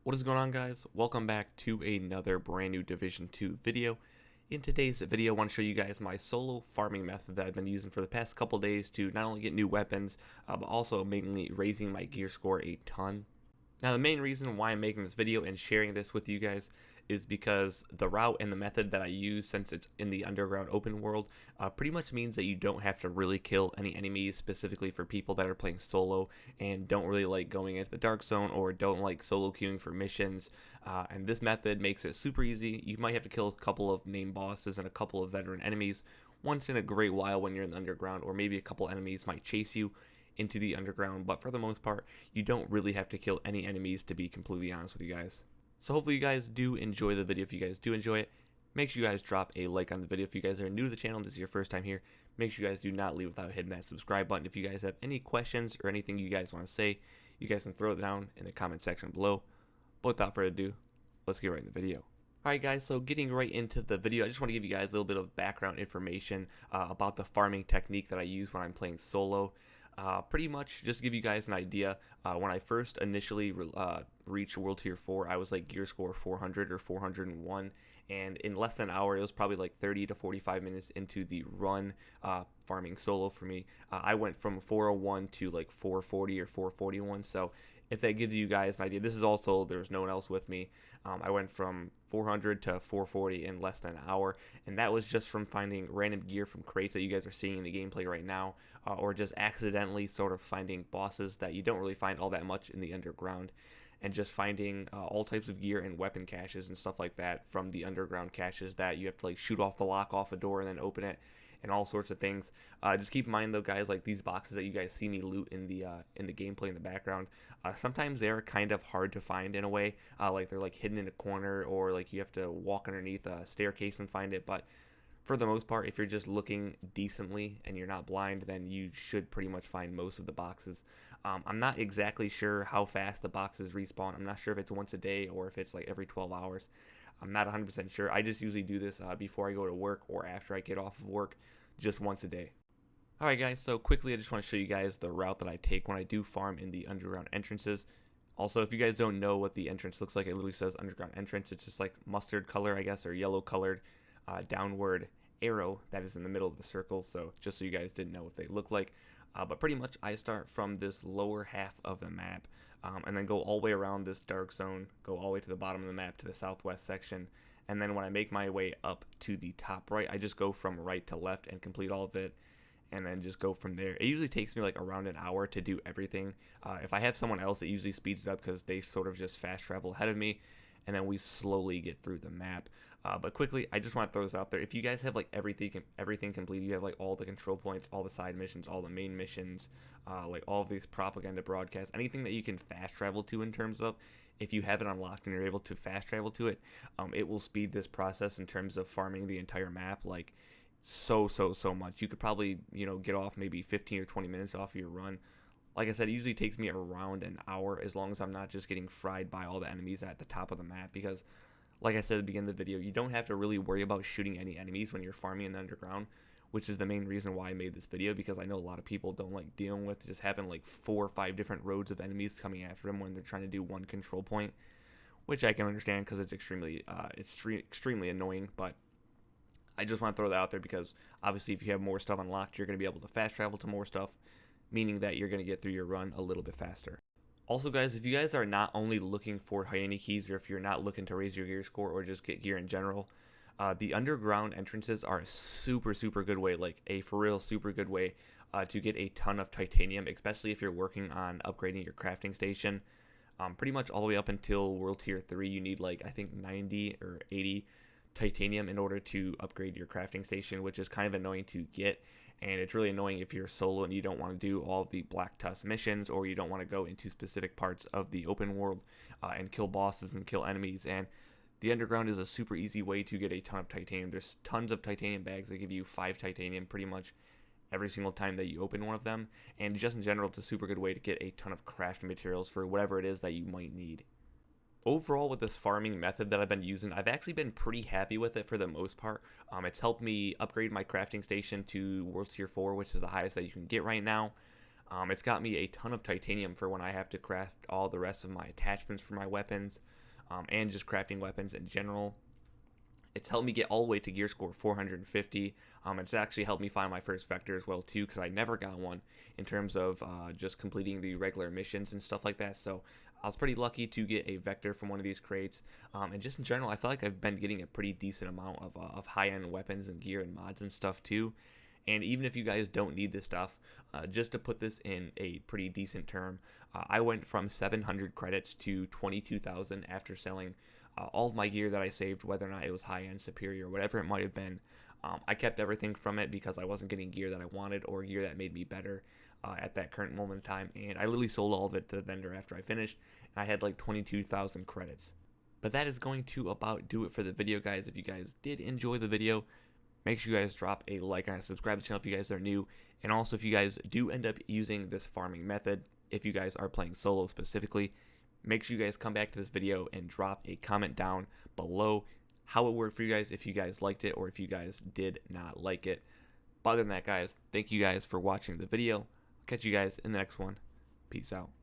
What is going on, guys? Welcome back to another brand new Division 2 video. In today's video, I want to show you guys my solo farming method that I've been using for the past couple days to not only get new weapons, but also mainly raising my gear score a ton. Now, the main reason why I'm making this video and sharing this with you guys is because the route and the method that I use, since it's in the underground open world, pretty much means that you don't have to really kill any enemies, specifically for people that are playing solo and don't really like going into the dark zone or don't like solo queuing for missions. And this method makes it super easy. You might have to kill a couple of main bosses and a couple of veteran enemies once in a great while when you're in the underground, or maybe a couple enemies might chase you into the underground, but for the most part, you don't really have to kill any enemies, to be completely honest with you guys. So hopefully you guys do enjoy the video. If you guys do enjoy it, make sure you guys drop a like on the video. If you guys are new to the channel, this is your first time here, make sure you guys do not leave without hitting that subscribe button. If you guys have any questions or anything you guys want to say, you guys can throw it down in the comment section below. But without further ado, let's get right in the video. Alright guys, so getting right into the video, I just want to give you guys a little bit of background information about the farming technique that I use when I'm playing solo. Pretty much just to give you guys an idea, when I first initially reached World Tier 4, I was like gear score 400 or 401, and in less than an hour, it was probably like 30 to 45 minutes into the run farming solo for me. I went from 401 to like 440 or 441, so if that gives you guys an idea, this is also, there's no one else with me. I went from 400 to 440 in less than an hour, and that was just from finding random gear from crates that you guys are seeing in the gameplay right now, or just accidentally sort of finding bosses that you don't really find all that much in the underground, and just finding all types of gear and weapon caches and stuff like that from the underground caches that you have to like shoot off the lock off a door and then open it, and all sorts of things. Just keep in mind though, guys, like these boxes that you guys see me loot in the gameplay in the background, sometimes they're kind of hard to find in a way, like they're like hidden in a corner, or like you have to walk underneath a staircase and find it. But for the most part, if you're just looking decently and you're not blind, then you should pretty much find most of the boxes. I'm not exactly sure how fast the boxes respawn. I'm not sure if it's once a day or if it's like every 12 hours. I'm not 100% sure. I just usually do this before I go to work or after I get off of work, just once a day. Alright guys, so quickly I just want to show you guys the route that I take when I do farm in the underground entrances. Also, if you guys don't know what the entrance looks like, it literally says underground entrance. It's just like mustard color, I guess, or yellow colored downward arrow that is in the middle of the circle, so just so you guys didn't know what they look like. But pretty much I start from this lower half of the map, and then go all the way around this dark zone, go all the way to the bottom of the map to the southwest section, and then when I make my way up to the top right, I just go from right to left and complete all of it, and then just go from there. It usually takes me like around an hour to do everything. If I have someone else, it usually speeds it up because they sort of just fast travel ahead of me, and then we slowly get through the map. But quickly, I just want to throw this out there. If you guys have like everything complete, you have like all the control points, all the side missions, all the main missions, like all of these propaganda broadcasts, anything that you can fast travel to in terms of, if you have it unlocked and you're able to fast travel to it, it will speed this process in terms of farming the entire map like so much. You could probably, get off maybe 15 or 20 minutes off of your run. Like I said, it usually takes me around an hour, as long as I'm not just getting fried by all the enemies at the top of the map, because like I said at the beginning of the video, you don't have to really worry about shooting any enemies when you're farming in the underground, which is the main reason why I made this video, because I know a lot of people don't like dealing with just having like 4 or 5 different roads of enemies coming after them when they're trying to do one control point, which I can understand because it's extremely annoying. But I just want to throw that out there because obviously if you have more stuff unlocked, you're going to be able to fast travel to more stuff, meaning that you're going to get through your run a little bit faster. Also guys, if you guys are not only looking for Hyena keys, or if you're not looking to raise your gear score or just get gear in general, the underground entrances are a super good way, like a for real super good way to get a ton of titanium, especially if you're working on upgrading your crafting station. Pretty much all the way up until World Tier 3, you need like I think 90 or 80 titanium in order to upgrade your crafting station, which is kind of annoying to get. And it's really annoying if you're solo and you don't want to do all of the Black Tusk missions, or you don't want to go into specific parts of the open world and kill bosses and kill enemies. And the underground is a super easy way to get a ton of titanium. There's tons of titanium bags that give you 5 titanium pretty much every single time that you open one of them. And just in general, it's a super good way to get a ton of crafting materials for whatever it is that you might need. Overall, with this farming method that I've been using, I've actually been pretty happy with it for the most part. It's helped me upgrade my crafting station to World Tier 4, which is the highest that you can get right now. It's got me a ton of titanium for when I have to craft all the rest of my attachments for my weapons, and just crafting weapons in general. It's helped me get all the way to gear score 450. It's actually helped me find my first vector as well too, because I never got one in terms of just completing the regular missions and stuff like that. So I was pretty lucky to get a vector from one of these crates. And just in general, I feel like I've been getting a pretty decent amount of high-end weapons and gear and mods and stuff too. And even if you guys don't need this stuff, just to put this in a pretty decent term, I went from 700 credits to 22,000 after selling all of my gear that I saved, whether or not it was high-end, superior, whatever it might have been. I kept everything from it because I wasn't getting gear that I wanted or gear that made me better at that current moment in time. And I literally sold all of it to the vendor after I finished, and I had like 22,000 credits. But that is going to about do it for the video, guys. If you guys did enjoy the video, make sure you guys drop a like and subscribe to the channel if you guys are new. And also, if you guys do end up using this farming method, if you guys are playing solo specifically, make sure you guys come back to this video and drop a comment down below how it worked for you guys, if you guys liked it or if you guys did not like it. But other than that, guys, thank you guys for watching the video. I'll catch you guys in the next one. Peace out.